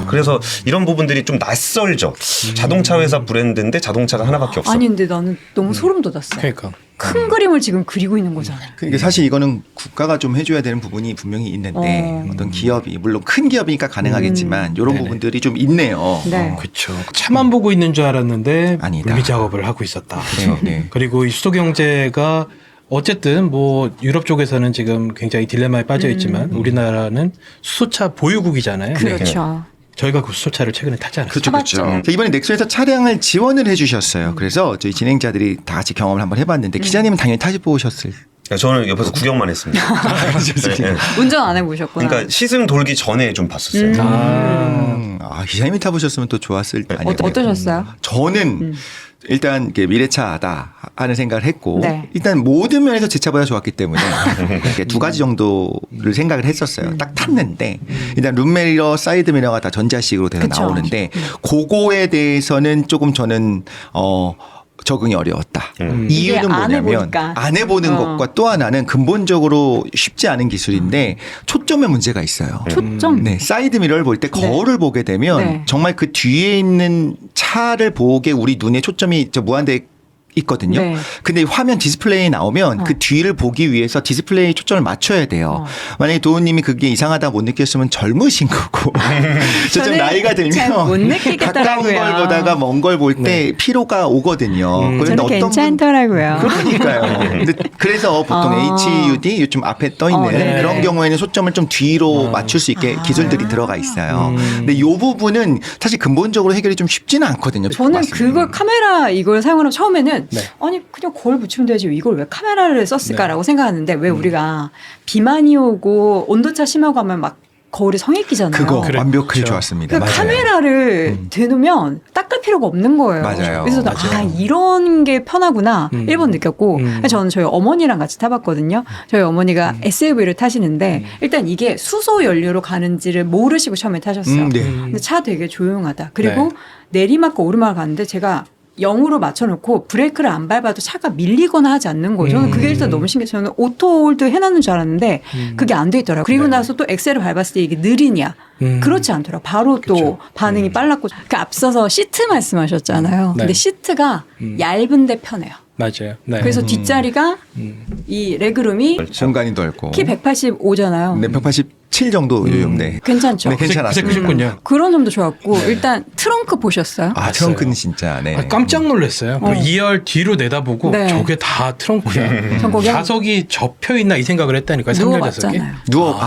그래서 이런 부분들이 좀 낯설죠. 자동차 회사 브랜드인데 자동차가 하나밖에 없어. 아니 근데 나는 너무 소름 돋았어요. 그러니까. 큰 그림을 지금 그리고 있는 거잖아요. 그러니까 사실 이거는 국가가 좀 해줘야 되는 부분이 분명히 있는데 어떤 기업이 물론 큰 기업이니까 가능하겠지만 이런 네네. 부분들이 좀 있네요. 네. 그렇죠. 차만 보고 있는 줄 알았는데 아니다. 물리 작업을 하고 있었다. 네, 네. 그리고 이 수소 경제가 어쨌든 뭐 유럽 쪽에서는 지금 굉장히 딜레마에 빠져 있지만 우리나라는 수소차 보유국이잖아요. 그렇죠. 저희가 그 수소차를 최근에 타지 않았어요. 그렇죠, 그렇죠. 타봤죠. 자, 이번에 넥소에서 차량을 지원을 해주셨어요. 그래서 저희 진행자들이 다 같이 경험을 한번 해봤는데 기자님은 당연히 타보셨을. 저는 옆에서 구경만 했습니다. 네, 네. 운전 안 해보셨구나. 그러니까 시승 돌기 전에 좀 봤었어요. 기자님이 타보셨으면 또 좋았을 거 아니에요. 어떠셨어요? 저는 일단 이게 미래차다 하는 생각을 했고 네. 일단 모든 면에서 제 차보다 좋았기 때문에 이렇게 두 가지 정도를 생각을 했었어요. 딱 탔는데 일단 룸미러, 사이드미러가 다 전자식으로 돼서 그쵸. 나오는데 그거에 대해서는 조금 저는 적응이 어려웠다. 이유는 이게 안 뭐냐면 해보니까. 안 해보는 것과 또 하나는 근본적으로 쉽지 않은 기술인데 초점에 문제가 있어요. 초점. 네, 사이드 미러를 볼 때 거울을 보게 되면 네. 정말 그 뒤에 있는 차를 보게 우리 눈에 초점이 무한대 있거든요. 네. 근데 화면 디스플레이에 나오면 그 뒤를 보기 위해서 디스플레이 초점을 맞춰야 돼요. 만약에 도우님이 그게 이상하다 못 느꼈으면 젊으신 거고 좀 저는 나이가 잘 못 들면 느끼겠더라고요. 가까운 걸 보다가 먼 걸 볼 때 피로가 오거든요. 그런데 저는 괜찮더라고요. 그러니까요. 근데 그래서 보통 HUD 요즘 앞에 떠 있는 네. 그런 경우에는 초점을 좀 뒤로 맞출 수 있게 기술들이 들어가 있어요. 근데 이 부분은 사실 근본적으로 해결이 좀 쉽지는 않거든요. 저는 맞습니다. 그걸 카메라 이걸 사용하면 처음에는 네. 아니 그냥 거울 붙이면 되지 이걸 왜 카메라를 썼을까라고 생각하는데 왜 우리가 비만이 오고 온도차 심하고 하면 막 거울이 성에 끼잖아요. 그거 그래. 완벽하게 그렇죠. 좋았습니다. 그 맞아요. 카메라를 대놓으면 닦을 필요가 없는 거예요. 맞아요. 그래서 이런 게 편하구나 1번 느꼈고 저는 저희 어머니랑 같이 타봤거든요. 저희 어머니가 SUV를 타시는데 일단 이게 수소 연료로 가는지를 모르시고 처음에 타셨어요. 네. 근데 차 되게 조용하다. 그리고 네. 내리막과 오르막을 가는데 제가 0으로 맞춰놓고 브레이크를 안 밟아도 차가 밀리거나 하지 않는 거예요. 저는 그게 일단 너무 신기해요. 저는 오토홀드 해놨는 줄 알았는데 그게 안 돼 있더라고요. 그리고 나서 또 엑셀을 밟았을 때 이게 느리냐. 그렇지 않더라고요. 바로 또 반응이 빨랐고. 그 앞서서 시트 말씀하셨잖아요. 네. 근데 시트가 얇은데 편해요. 맞아요. 네. 그래서 뒷자리가 이 레그룸이 공간이 넓고 키 185잖아요. 네, 187 정도 요용돼. 괜찮죠? 네, 괜찮았습니다. 그렇군요. 그런 점도 좋았고 일단 트렁크 보셨어요? 아, 트렁크는 진짜 네. 깜짝 놀랐어요. 그 2열 뒤로 내다보고 네. 저게 다 트렁크야. 전 거기 좌석이 접혀 있나 이 생각을 했다니까요. 3열 좌석이. 누워봤잖아요. 누워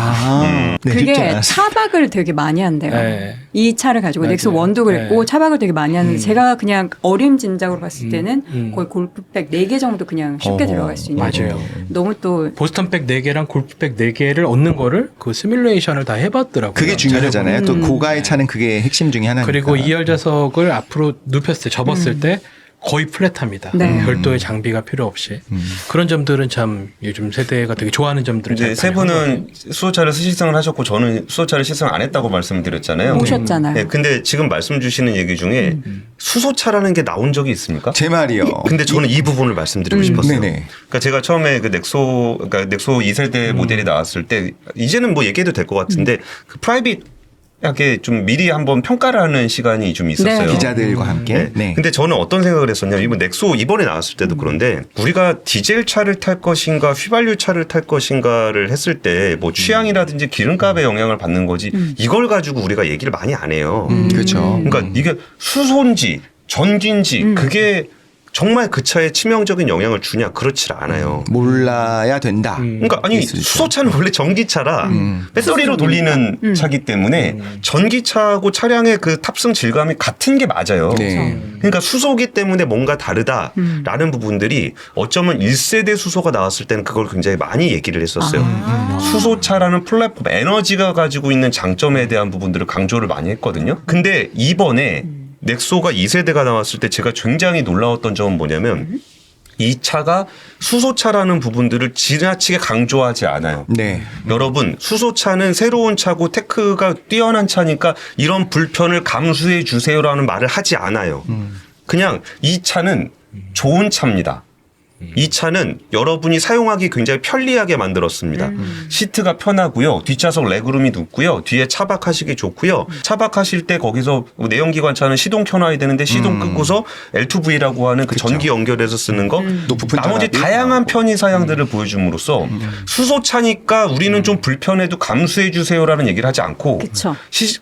네, 쉽지 그게 않았어요. 차박을 되게 많이 한대요. 네. 이 차를 가지고 맞아요. 넥소 원도 그랬고 네. 차박을 되게 많이 하는데 제가 그냥 어림짐작으로 봤을 때는 거의 골프백 4개 정도 그냥 쉽게 들어갈 수 있는 맞아요. 너무 또 보스턴백 4개랑 골프백 4개를 얻는 거를 그 시뮬레이션을 다 해봤더라고요. 그게 중요하잖아요. 또 고가의 차는 그게 핵심 중에 하나니까. 그리고 2열 좌석을 앞으로 눕혔을 때 접었을 때 거의 플랫합니다. 네. 별도의 장비가 필요 없이. 그런 점들은 참 요즘 세대가 되게 좋아하는 점들을 이제 세 분은 수소차를 시승을 하셨고 저는 수소차를 시승 안 했다고 말씀드렸잖아요. 오셨잖아요. 네, 근데 지금 말씀 주시는 얘기 중에 수소차라는 게 나온 적이 있습니까? 제 말이요. 근데 저는 이 부분을 말씀드리고 싶었어요. 네네. 그러니까 제가 처음에 그 넥소 2세대 모델이 나왔을 때 이제는 뭐 얘기해도 될 것 같은데 그 프라이빗하게 좀 미리 한번 평가를 하는 시간이 좀 있었어요. 네. 기자들과 함께. 네. 근데 저는 어떤 생각을 했었냐면 이번 넥소 이번에 나왔을 때도 그런데 우리가 디젤 차를 탈 것인가 휘발유 차를 탈 것인가를 했을 때 뭐 취향이라든지 기름값에 영향을 받는 거지 이걸 가지고 우리가 얘기를 많이 안 해요. 그렇죠. 그러니까 이게 수소인지 전기인지 그게 정말 그 차에 치명적인 영향을 주냐? 그렇지 않아요. 몰라야 된다. 그러니까 아니 수소차는 원래 전기차라 배터리로 돌리는 차기 때문에 전기차하고 차량의 그 탑승 질감이 같은 게 맞아요. 네. 그러니까 수소기 때문에 뭔가 다르다라는 부분들이 어쩌면 1세대 수소가 나왔을 때는 그걸 굉장히 많이 얘기를 했었어요. 수소차라는 플랫폼 에너지가 가지고 있는 장점에 대한 부분들을 강조를 많이 했거든요. 근데 이번에 넥소가 2세대가 나왔을 때 제가 굉장히 놀라웠던 점은 뭐냐면 이 차가 수소차라는 부분들을 지나치게 강조하지 않아요. 네. 여러분 수소차는 새로운 차고 테크가 뛰어난 차니까 이런 불편을 감수해 주세요라는 말을 하지 않아요. 그냥 이 차는 좋은 차입니다. 이 차는 여러분이 사용하기 굉장히 편리하게 만들었습니다. 시트가 편하고요. 뒷좌석 레그룸이 높고요. 뒤에 차박하시기 좋고요. 차박하실 때 거기서 내연기관차는 시동 켜놔야 되는데 시동 끄고서 L2V라고 하는 그 전기 연결해서 쓰는 거 높은 나머지 전압이 다양한 편의 사양들을 보여줌으로써 수소차니까 우리는 좀 불편해도 감수해 주세요라는 얘기를 하지 않고 그쵸.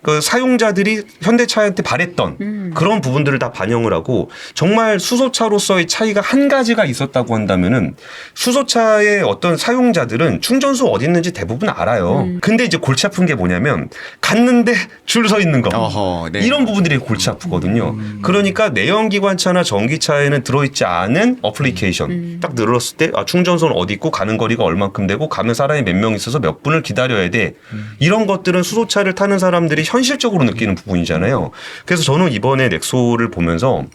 그 사용자들이 현대차한테 바랬던 그런 부분들을 다 반영을 하고 정말 수소차로서의 차이가 한 가지가 있었다고 한다면은 수소차의 어떤 사용자들은 충전소 어디 있는지 대부분 알아요. 근데 이제 골치 아픈 게 뭐냐면 갔는데 줄 서 있는 거. 어허, 네. 이런 부분들이 골치 아프거든요. 그러니까 내연기관차나 전기차에는 들어있지 않은 어플리케이션 딱 늘었을 때 충전소는 어디 있고 가는 거리가 얼만큼 되고 가면 사람이 몇 명 있어서 몇 분을 기다려야 돼. 이런 것들은 수소차를 타는 사람들이 현실적으로 느끼는 부분이잖아요. 그래서 저는 이번에 넥소를 보면서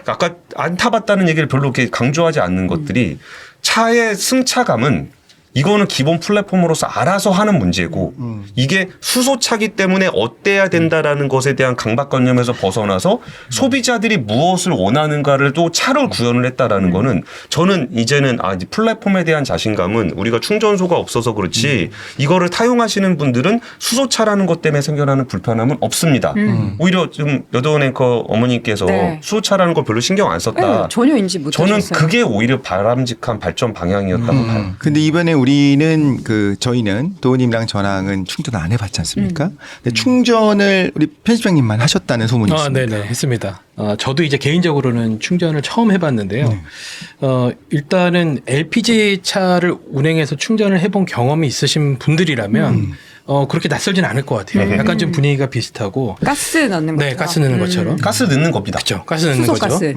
아까 안 타봤다는 얘기를 별로 이렇게 강조하지 않는 것들이 차의 승차감은 이거는 기본 플랫폼으로서 알아서 하는 문제고 이게 수소차기 때문에 어때야 된다라는 것에 대한 강박관념에서 벗어나서 소비자들이 무엇을 원하는가를 또 차를 구현을 했다라는 거는 저는 이제는 이제 플랫폼에 대한 자신감은 우리가 충전소가 없어서 그렇지 이거를 타용하시는 분들은 수소차라는 것 때문에 생겨나는 불편함은 없습니다. 오히려 지금 여도원 앵커 어머니께서 네. 수소차라는 거 별로 신경 안 썼다. 네, 전혀 인지 못하셨어요. 저는 그게 오히려 바람직한 발전 방향이었다고 봐요. 근데 이번에 우리는 저희는 도우님이랑 저랑은 충전 안 해봤지 않습니까? 근데 충전을 우리 편집장님만 하셨다는 소문이 있습니다. 네네 했습니다. 저도 이제 개인적으로는 충전을 처음 해봤는데요. 일단은 LPG 차를 운행해서 충전을 해본 경험이 있으신 분들이라면 그렇게 낯설진 않을 것 같아요. 약간 좀 분위기가 비슷하고. 가스 넣는 거죠. 네, 가스 넣는 것처럼. 가스 넣는 겁니다. 그렇죠. 가스 넣는 거죠. 수소가스.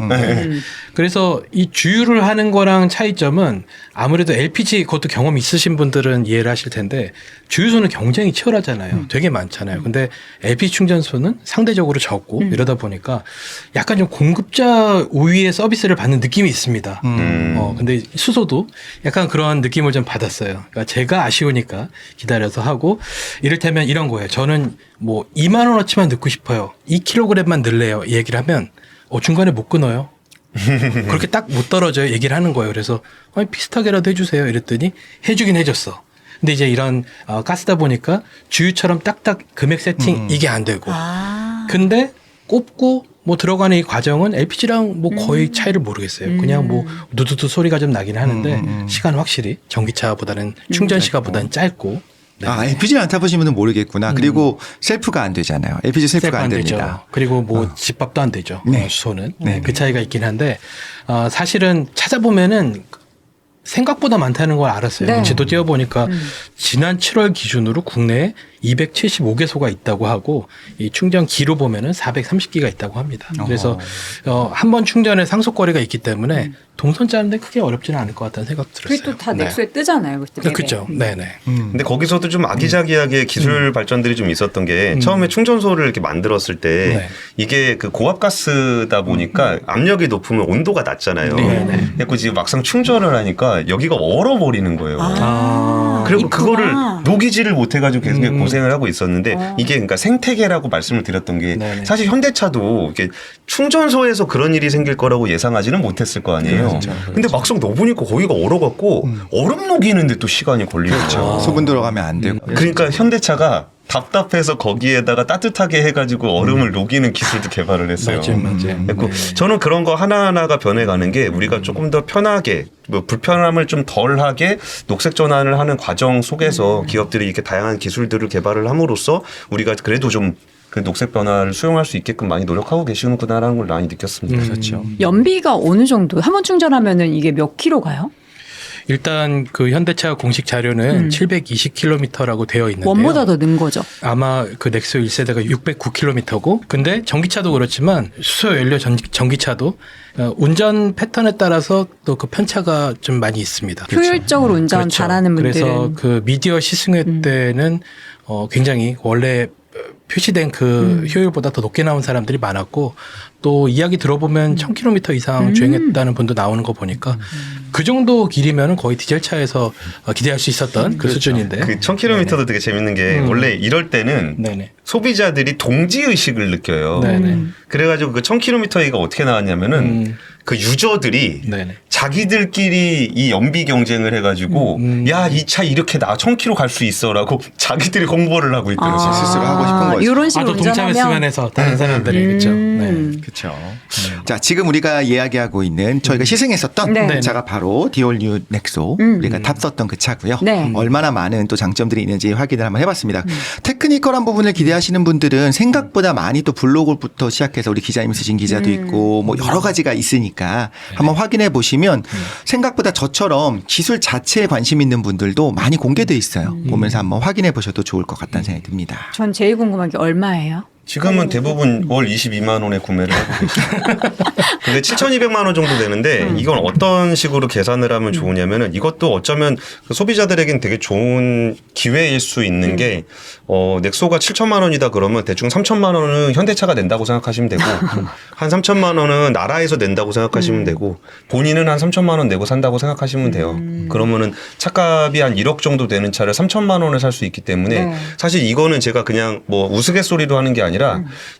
그래서 이 주유를 하는 거랑 차이점은 아무래도 LPG 그것도 경험 있으신 분들은 이해를 하실 텐데 주유소는 굉장히 치열하잖아요. 되게 많잖아요. 근데 LPG 충전소는 상대적으로 적고 이러다 보니까 약간 좀 공급자 우위의 서비스를 받는 느낌이 있습니다. 근데 수소도 약간 그런 느낌을 좀 받았어요. 그러니까 제가 아쉬우니까 기다려서 하고 이를테면 이런 거예요. 저는 뭐 2만 원어치만 넣고 싶어요. 2kg만 넣을래요. 이 얘기를 하면 중간에 못 끊어요. 그렇게 딱 못 떨어져요. 얘기를 하는 거예요. 그래서 비슷하게라도 해주세요. 이랬더니 해주긴 해줬어. 근데 이제 이런 가스다 보니까 주유처럼 딱딱 금액 세팅 이게 안 되고 근데 꼽고 뭐 들어가는 이 과정은 LPG랑 뭐 거의 차이를 모르겠어요. 그냥 뭐 누두두 소리가 좀 나긴 하는데 시간 확실히 전기차보다는 충전 시간보다는 짧고 네. LPG를 안 타보시면 모르겠구나. 그리고 셀프가 안 되잖아요. LPG 셀프가 안 되죠. 됩니다. 그리고 뭐 집밥도 안 되죠. 네. 수소는. 네. 그 차이가 있긴 한데 사실은 찾아보면은 생각보다 많다는 걸 알았어요. 네. 지도 띄워보니까 지난 7월 기준으로 국내에 275개소가 있다고 하고 이 충전기로 보면은 430기가 있다고 합니다. 그래서 한 번 충전에 상속거리가 있기 때문에 동선 짜는데 크게 어렵지는 않을 것 같다는 생각 들었어요. 그게 또 다 넥소에 뜨잖아요. 그때 그렇죠. 네네. 근데 거기서도 좀 아기자기하게 기술 발전들이 좀 있었던 게 처음에 충전소를 이렇게 만들었을 때 네. 이게 그 고압 가스다 보니까 압력이 높으면 온도가 낮잖아요. 네. 그래서 지금 막상 충전을 하니까 여기가 얼어버리는 거예요. 그리고 있구나. 그거를 녹이지를 못해가지고 계속 고생을 하고 있었는데 이게 그러니까 생태계라고 말씀을 드렸던 게 네네. 사실 현대차도 이렇게 충전소에서 그런 일이 생길 거라고 예상하지는 못했을 거 아니에요. 그렇죠. 근데 막상 넣어보니까 거기가 얼어갖고 얼음 녹이는데 또 시간이 걸리죠. 그렇죠. 소분 들어가면 안 되고. 그러니까 현대차가 답답해서 거기에다가 따뜻하게 해가지고 얼음을 녹이는 기술도 개발을 했어요. 맞아요. 그래서 저는 그런 거 하나하나가 변해가는 게 우리가 조금 더 편하게 뭐 불편함을 좀 덜하게 녹색 전환을 하는 과정 속에서 기업들이 이렇게 다양한 기술들을 개발을 함으로써 우리가 그래도 좀 그 녹색 변화를 수용할 수 있게끔 많이 노력하고 계시는구나라는 걸 많이 느꼈습니다. 그렇죠. 연비가 어느 정도? 한 번 충전하면은 이게 몇 킬로 가요? 일단 그 현대차 공식 자료는 720km라고 되어 있는데요. 원보다 더 는 거죠. 아마 그 넥소 1세대가 609km고, 근데 전기차도 그렇지만 수소 연료 전기차도 운전 패턴에 따라서 또 그 편차가 좀 많이 있습니다. 효율적으로 운전 그렇죠. 잘하는 분들은. 그래서 그 미디어 시승회 때는 굉장히 원래 표시된 그 효율보다 더 높게 나온 사람들이 많았고, 또 이야기 들어보면 1000km 이상 주행했다는 분도 나오는 거 보니까 그 정도 길이면 거의 디젤차에서 기대할 수 있었던 그 수준인데. 그 1000km도 되게 재밌는 게 원래 이럴 때는 네네. 소비자들이 동지의식을 느껴요. 네네. 그래가지고 그 1000km 얘기가 어떻게 나왔냐면은 그 유저들이 네네. 자기들끼리 이 연비 경쟁을 해가지고 야, 이 차 이렇게 나 1000km 갈 수 있어라고 자기들이 공부를 하고 있더라고요. 스스로 하고 싶은 거죠. 이런 식으로 또 동참했으면 운전하면 해서 다른 사람들이 그렇죠. 네. 그렇죠. 자, 지금 우리가 이야기하고 있는 저희가 시승했었던 네. 차가 바로 디올뉴 넥소 우리가 탑 썼던 그 차고요. 네. 얼마나 많은 또 장점들이 있는지 확인을 한번 해봤습니다. 테크니컬한 부분을 기대하시는 분들은 생각보다 많이 또 블로그부터 시작해서 우리 기자님 쓰신 기자도 있고 뭐 여러 가지가 있으니까 한번 확인해 보시면 생각보다 저처럼 기술 자체에 관심 있는 분들도 많이 공개돼 있어요. 보면서 한번 확인해 보셔도 좋을 것 같다는 생각이 듭니다. 전 제일 궁금한 게 얼마예요? 지금은 대부분 월 22만 원에 구매를 하고 계시죠. 근데 7,200만 원 정도 되는데 이건 어떤 식으로 계산을 하면 좋으냐면은 이것도 어쩌면 그 소비자들에겐 되게 좋은 기회일 수 있는 게 넥소가 7천만 원이다 그러면 대충 3천만 원은 현대차가 낸다고 생각하시면 되고 한 3천만 원은 나라에서 낸다고 생각하시면 되고 본인은 한 3천만 원 내고 산다고 생각하시면 돼요. 그러면은 차값이 한 1억 정도 되는 차를 3천만 원에 살 수 있기 때문에 네. 사실 이거는 제가 그냥 뭐 우스갯소리로 하는 게 아니라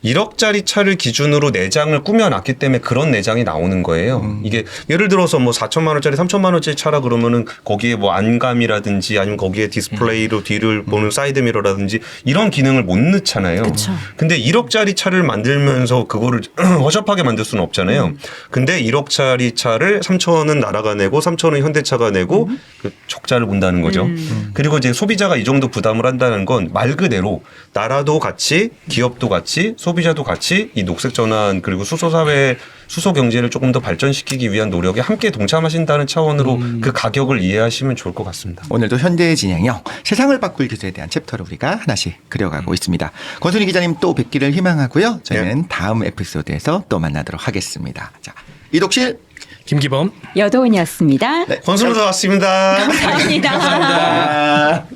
1억짜리 차를 기준으로 내장을 꾸며놨기 때문에 그런 내장이 나오는 거예요. 이게 예를 들어서 뭐 4천만 원짜리 3천만 원짜리 차라 그러면은 거기에 뭐 안감이라든지 아니면 거기에 디스플레이로 뒤를 보는 사이드 미러라든지 이런 기능을 못 넣잖아요. 그쵸. 근데 1억짜리 차를 만들면서 그거를 허접하게 만들 수는 없잖아요. 근데 1억짜리 차를 3천은 나라가 내고 3천은 현대차가 내고 그 적자를 본다는 거죠. 그리고 이제 소비자가 이 정도 부담을 한다는 건 말 그대로 나라도 같이 기업도 같이 소비자도 같이 이 녹색 전환 그리고 수소 사회 수소 경제를 조금 더 발전시키기 위한 노력에 함께 동참하신다는 차원으로 그 가격을 이해하시면 좋을 것 같습니다. 오늘도 현대의 진영형 세상을 바꿀 기술에 대한 챕터를 우리가 하나씩 그려가고 있습니다. 권순희 기자님 또 뵙기를 희망하고요. 저희는 다음 에피소드에서 또 만나도록 하겠습니다. 자, 이독실 김기범. 여도은이었습니다. 권순우도 왔습니다. 감사합니다. 감사합니다.